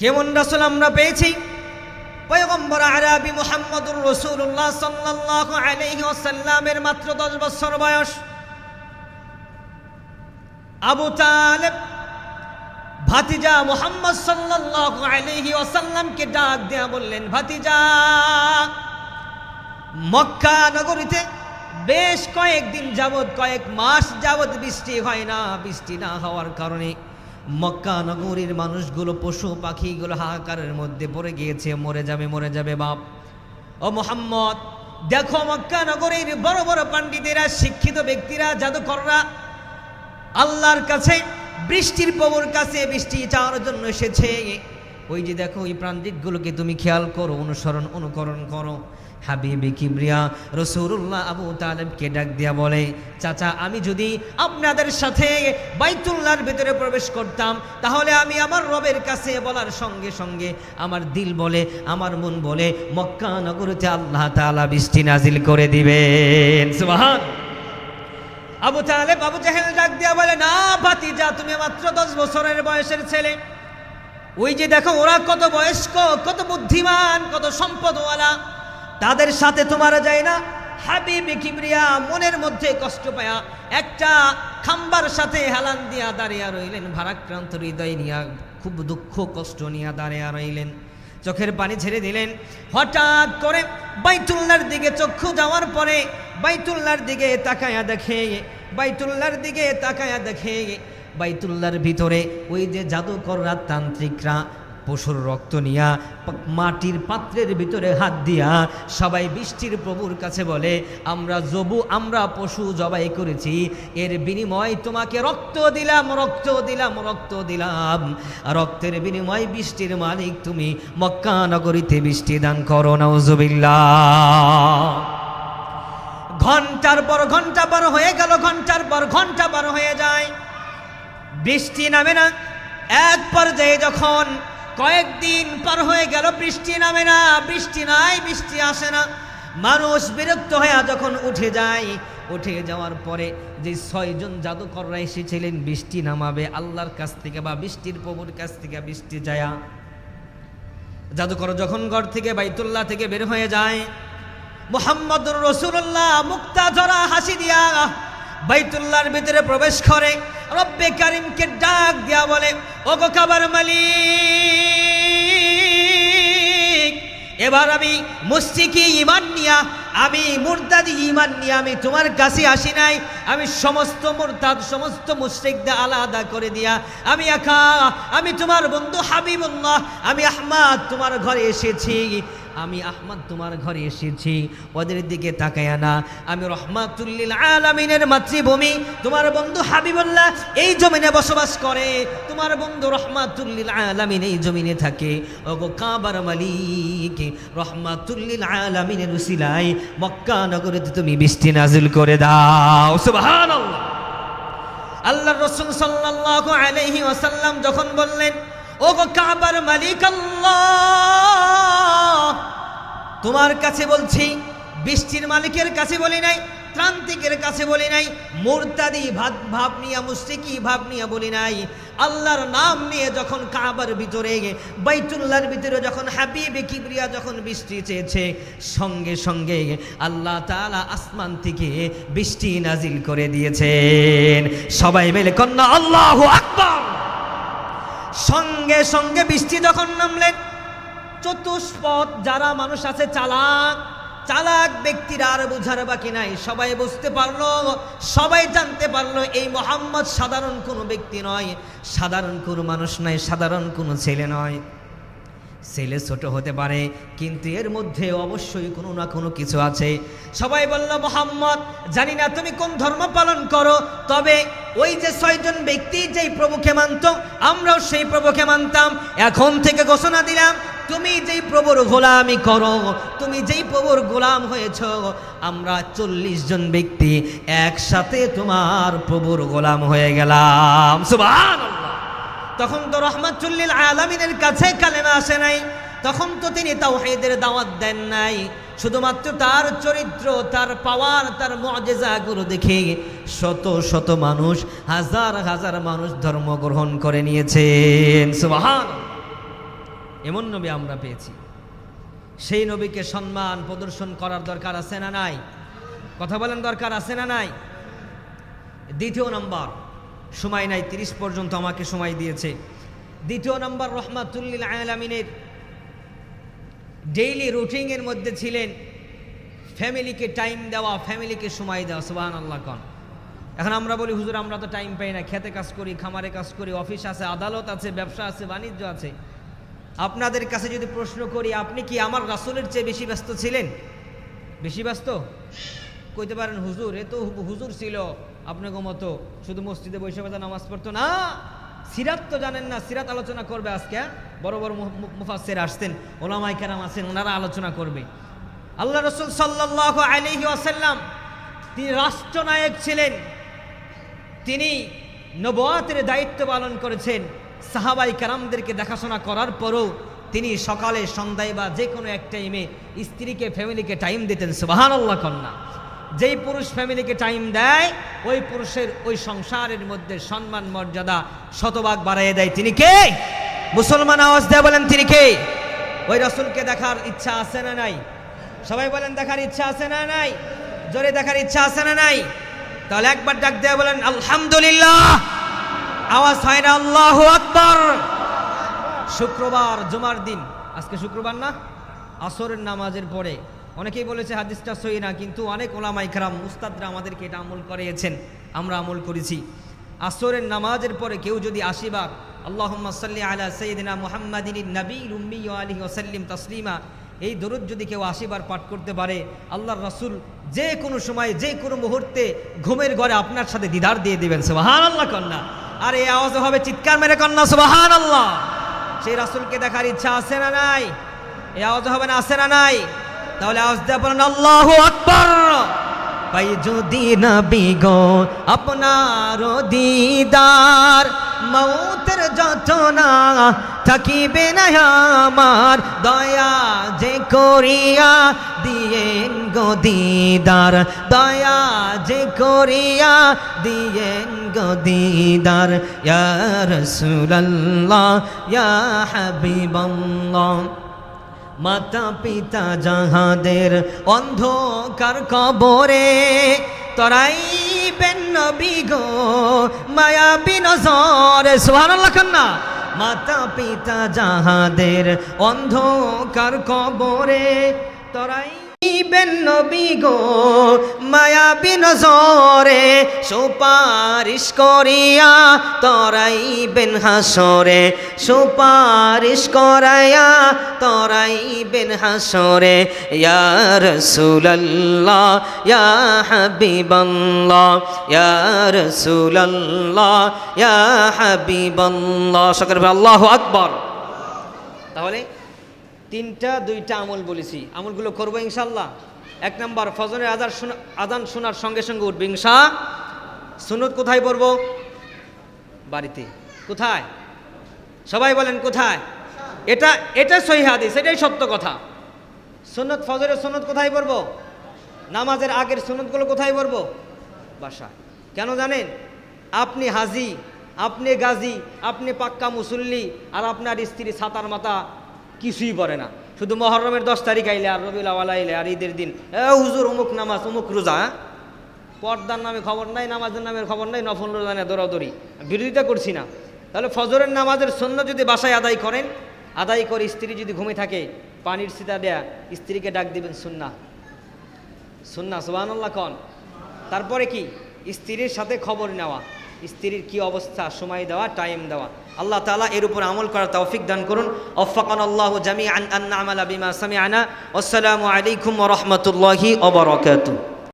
কেমন রাসূল আমরা পেয়েছি? পয়গম্বর আরবি মুহাম্মদুর রাসূলুল্লাহ সাল্লাল্লাহু আলাইহি ওয়াসাল্লামের মাত্র 10 বছর বয়স। আবু তালেব ভাতিজা মুহাম্মদ সাল্লাল্লাহু আলাইহি ওয়াসাল্লামকে ডাক দেয়া বললেন, ভাতিজা, মক্কা নগরীতে বেশ কয়েকদিন যাবত, কয়েক মাস যাবত বৃষ্টি হয় না। বৃষ্টি না হওয়ার কারণে মক্কা নগরীর মানুষগুলো, পশু পাখিগুলো হাহাকারের মধ্যে পড়ে গিয়েছে, মরে যাবে বাপ। ও মুহাম্মদ, দেখো মক্কা নগরীর বড় বড় পণ্ডিতেরা, শিক্ষিত ব্যক্তিরা, জাদুকররা আল্লাহর কাছে, বৃষ্টির প্রভুর কাছে বৃষ্টি চাওয়ার জন্য এসেছে। ওই যে দেখো ওই প্রান্তিকগুলোকে তুমি খেয়াল করো, অনুকরণ করো। হাবিবে কিবরিয়া রাসূলুল্লাহ আবু তালেবকে ডাক দিয়া বলে, চাচা, আমি যদি আপনাদের সাথে বাইতুল্লাহর ভিতরে প্রবেশ করতাম, তাহলে আমি আমার রবের কাছে বলার সঙ্গে সঙ্গে আমার দিল বলে, আমার মন বলে, মক্কা নগরীতে আল্লাহ তাআলা বৃষ্টি নাজিল করে দিবেন। সুবহান। আবু তালেব, আবু জাহেল ডাক দিয়া বলে, না ভাতিজা, তুমি মাত্র 10 বছরের বয়সের ছেলে। ওই যে দেখো ওরা কত বয়স্ক, কত বুদ্ধিমান, কত সম্পদওয়ালা, তাদের সাথে তোমার যায় না। হাবিবে কিবরিয়া মনের মধ্যে কষ্ট পায়া একটা খাম্বার সাথে হেলান দিয়া দাঁড়িয়ে রইলেন, ভারাক্রান্ত হৃদয় নিয়া, খুব দুঃখ কষ্ট নিয়ে দাঁড়িয়ে রইলেন, চোখের পানি ছেড়ে দিলেন। হঠাৎ করে বাইতুল্লাহর দিকে চক্ষু যাওয়ার পরে বাইতুল্লাহর দিকে তাকায়া দেখে, বাইতুল্লাহর ভিতরে ওই যে জাদুকররা, তান্ত্রিকরা পশুর রক্ত নিয়া মাটির পাত্রের ভিতরে হাত দিয়া সবাই বৃষ্টির প্রভুর কাছে বলে, আমরা পশু জবাই করেছি, এর বিনিময় তোমাকে রক্ত দিলাম, রক্তের বিনিময় বৃষ্টির মালিক তুমি, মক্কা নগরীতে বৃষ্টি দান করো। নাউজুবিল্লাহ। ঘন্টার পর ঘন্টা পার হয়ে গেল, ঘন্টার পর ঘন্টা পার হয়ে যায়, বৃষ্টি নামে না। এক পর্যায়ে যখন কয়েকদিন পার হয়ে গেল, বৃষ্টি নামে না, বৃষ্টি নাই, বৃষ্টি আসে না, মানুষ বিরক্ত হয়ে যখন উঠে যাওয়ার পরে যে 6 জন জাদুকররা এসেছিলেন বৃষ্টি নামাবে আল্লাহর কাছ থেকে বা বৃষ্টির প্রভুর কাছ থেকে বৃষ্টি যায়া, জাদুকর যখন ঘর থেকে বাইতুল্লাহ থেকে বের হয়ে যায়, মুহাম্মদুর রাসূলুল্লাহ মুক্তা ঝরা হাসি দিয়া বাইতুল্লাহর ভিতরে প্রবেশ করে, রব্বে কারিমকে ডাক দিয়া বলে, ওগো কাবার মালিক, এবার আমি মুশরিকি ঈমান নিয়া, আমি মুরতাদি ঈমান নিয়া আমি তোমার কাছে আসি নাই, আমি সমস্ত মুরতাদ, সমস্ত মুশরিকদের আলাদা করে দিয়া আমি একা, আমি তোমার বন্ধু হাবিবুল্লাহ, আমি আহমদ তোমার ঘরে এসেছি, ওদের দিকে তাকায়া না, আমি রহমাতুল লিল আলামিনের মাতৃভূমি, তোমার বন্ধু হাবিবুল্লাহ এই জমিনে বসবাস করে, তোমার বন্ধু রহমাতুল লিল আলামিন এই জমিনে থাকে। ওগো কাবার মালিক, রহমাতুল লিল আলামিনের উসিলায় মক্কা নগরীতে তুমি বৃষ্টি নাজিল করে দাও। সুবহানাল্লাহ। আল্লাহর রাসূল সাল্লাল্লাহু আলাইহি ওয়াসাল্লাম যখন বললেন, ওগো কাবার মালিক আল্লাহ, তোমার কাছে বলছি, বৃষ্টির মালিকের কাছে বলি নাই, ত্রান্তিকের কাছে বলি নাই, মুরতাদি ভাব নিয়া, মুশরিকি ভাব নিয়া বলি নাই, আল্লাহর নাম নিয়ে যখন কাবার ভিতরে, বাইতুল্লাহর ভিতরে যখন হাবিবে কিবরিয়া যখন বৃষ্টি চেয়েছে, সঙ্গে সঙ্গে আল্লাহ তাআলা আসমান থেকে বৃষ্টি নাজিল করে দিয়েছেন। সবাই মিলে কন্যা আল্লাহু আকবার। সঙ্গে সঙ্গে বৃষ্টি যখন নামলেন, চতুষ্পদ যারা মানুষ আছে, চালাক ব্যক্তিরা আর বুঝার বাকি নাই, সবাই বুঝতে পারলো, সবাই জানতে পারলো এই মুহাম্মদ সাধারণ কোনো ব্যক্তি নয়, সাধারণ কোনো মানুষ নয়, সাধারণ কোনো ছেলে নয়। ছেলে ছোট হতে পারে, কিন্তু এর মধ্যে অবশ্যই কোনো না কোনো কিছু আছে। সবাই বলল, মুহাম্মদ, জানি না তুমি কোন ধর্ম পালন করো, তবে ওই যে 6 জন ব্যক্তি যেই প্রভুকে মানত, আমরাও সেই প্রভুকে মানতাম। এখন থেকে ঘোষণা দিলাম, তুমি যেই প্রভুর গোলামি করো, তুমি যেই প্রভুর গোলাম হয়েছ, আমরা 40 জন ব্যক্তি একসাথে তোমার প্রভুর গোলাম হয়ে গেলাম। সুবহানাল্লাহ। তখন তো রহমাতুল লিল আলামিনের কাছে কালেমা আসে নাই, তখন তো তিনি তাওহীদের দাওয়াত দেন নাই, শুধুমাত্র তার চরিত্র, তার পাওয়ার, তার মুআজিজাগুলো দেখে শত শত মানুষ, হাজার হাজার মানুষ ধর্ম গ্রহণ করে নিয়েছেন। সুবহানাল্লাহ। এমন নবী আমরা পেয়েছি। সেই নবীকে সম্মান প্রদর্শন করার দরকার আছে না নাই? কথা বলেন, দরকার আছে না নাই? দ্বিতীয় নম্বর, সময় নাই, 30 পর্যন্ত আমাকে সময় দিয়েছে। দ্বিতীয় নম্বর, রহমাতুল লিল আলামিনের ডেইলি রুটিনের মধ্যে ছিলেন ফ্যামিলিকে টাইম দেওয়া, ফ্যামিলিকে সময় দেওয়া। সুবহানাল্লাহ কোন। এখন আমরা বলি হুজুর আমরা তো টাইম পাই না, খেতে কাজ করি, খামারে কাজ করি, অফিস আছে, আদালত আছে, ব্যবসা আছে, বাণিজ্য আছে। আপনাদের কাছে যদি প্রশ্ন করি, আপনি কি আমার রাসূলের চেয়ে বেশি ব্যস্ত ছিলেন? বেশি ব্যস্ত? কইতে পারেন হুজুর এ তো হুজুর ছিল আপনাকে মতো শুধু মসজিদে বসে বসে নামাজ পড়তো না। সিরাত তো জানেন না, সিরাত আলোচনা করবে আজকে। বড় বড় মুফাসসির আসতেন, ওলামায়ে কেরাম আছেন, ওনারা আলোচনা করবে। আল্লাহ রাসূল সাল্লাল্লাহু আলাইহি ওয়াসাল্লাম তিনি রাষ্ট্রনায়ক ছিলেন, তিনি নবুয়তের দায়িত্ব পালন করেছেন। সাহাবায়ে কেরামদেরকে দেখাশোনা করার পরও তিনি সকালে সন্ধ্যায় বা যে কোনো এক টাইমে স্ত্রীকে ফ্যামিলিকে টাইম দিতেন। সুবহানাল্লাহ কন্যা। যেই পুরুষ ফ্যামিলিকে টাইম দেয় ওই পুরুষের ওই সংসারের মধ্যে সম্মান মর্যাদা শতভাগ বাড়াইয়ে দেয়। তিনি কে? মুসলমান আওয়াজ দেয় বলেন তিনি কে? ওই রাসূলকে দেখার ইচ্ছা আছে না নাই? সবাই বলেন দেখার ইচ্ছা আছে না নাই? জোরে দেখার ইচ্ছা আছে না নাই? তাহলে একবার ডাক দেয়া বলেন আলহামদুলিল্লাহ। আওয়াজ হয় না আল্লাহু আকবার? শুক্রবার জুমার দিন, আজকে শুক্রবার না, আসরের নামাজের পরে অনেকেই বলেছে হাদিসটা সহিহ না, কিন্তু অনেক ওলামায়ে কেরাম উস্তাদরা আমাদেরকে এটা আমল করিয়েছেন, আমরা আমল করেছি। আসরের নামাজের পরে কেউ যদি 80 বার আল্লাহুম্মা সাল্লি আলা সাইয়্যিদিনা মুহাম্মাদিন নাবিয়্যিল উম্মি ওয়া আলিহি ওয়া সাল্লিম তাসলিমা, এই দরুদ যদি কেউ 80 বার পাঠ করতে পারে, আল্লাহর রাসূল যে কোনো সময় যে কোনো মুহূর্তে ঘুমের ঘরে আপনার সাথে দিদার দিয়ে দিবেন। সুবহানাল্লাহ কন্যা। আর এই আওয়াজ হবে চিৎকার মেরে কন্যা সুবহানাল্লাহ। সেই রাসূলকে দেখার ইচ্ছা আছে না নাই? এই আওয়াজ হবে না, আছে না নাই? তাহলে আওয়াজ দিয়ে বলেন আল্লাহু আকবার। পাই যদি নবী গো আপনার দিদার, মৌতের যন্ত্রণা থাকিবে না আমার, দয়া যে করিয়া দিয়েন গো দিদার, দয়া যে করিয়া দিয়েন গো দিদার। ইয়া রাসূলুল্লাহ ইয়া হাবিবাল্লাহ। মাতা পিতা যাহাদের অন্ধকার কবরে, তরাইবেন নবী গো মায়াবী নজরে। সুবহানাল্লাহ কন্যা। মাতা পিতা যাহাদের অন্ধকার কবরে, তরাইবেন নবী গো মায়াবী নজরে, সুপারিশ করিয়া তরাইবেন হাসরে, সুপারিশ করাইয়া তরাইবেন হাসরে। ইয়া রাসূলুল্লাহ ইয়া হাবিবাল্লাহ, ইয়া রাসূলুল্লাহ ইয়া হাবিবাল্লাহ। সকলে বলেন আল্লাহু আকবার। তাহলে 2টা আমল বলেছি, আমলগুলো করবো ইনশাআল্লাহ। 1 নম্বর, ফজরের আজান শোনার সঙ্গে সঙ্গে উঠবে ইনশাআল্লাহ। সুন্নত কোথায় পড়বো? বাড়িতে। কোথায়? সবাই বলেন কোথায়? এটা সহিহ হাদিস, এটাই সত্য কথা। সুন্নত, ফজরের সুন্নত কোথায় পড়বো? নামাজের আগের সুন্নতগুলো কোথায় পড়বো? বাসায়। কেন জানেন? আপনি হাজি, আপনি গাজী, আপনি পাক্কা মুসল্লি, আর আপনার স্ত্রী ছাতার মাথা কিছুই পড়ে না, শুধু মুহররমের 10 তারিখ আইলে আর রবিউল আউয়াল আইলে আর ঈদের দিন হুজুর অমুক নামাজ অমুক রোজা। পর্দার নামে খবর নাই, নামাজের নামের খবর নাই, নফল রোজা নিয়ে দৌড়াদৌড়ি। বিরোধিতা করছি না। তাহলে ফজরের নামাজের সুন্নাত যদি বাসায় আদায় করেন, আদায় করে স্ত্রী যদি ঘুমে থাকে, পানির ছিটা দেয়া স্ত্রীকে ডাক দিবেন সুন্নাহ। সুন্নাহ সুবহানাল্লাহ কোন। তারপরে কি? স্ত্রীর সাথে খবর নেওয়া, স্ত্রীর কি অবস্থা, সময় দেওয়া, টাইম দেওয়া। আল্লাহ তাআলা এর উপর আমল করার তৌফিক দান করুন। ওয়াফাকানাল্লাহু জামিআন আন না'মালা বিমা সামি'না। আসসালামু আলাইকুম ওয়া রাহমাতুল্লাহি ওয়া বারাকাতুহু।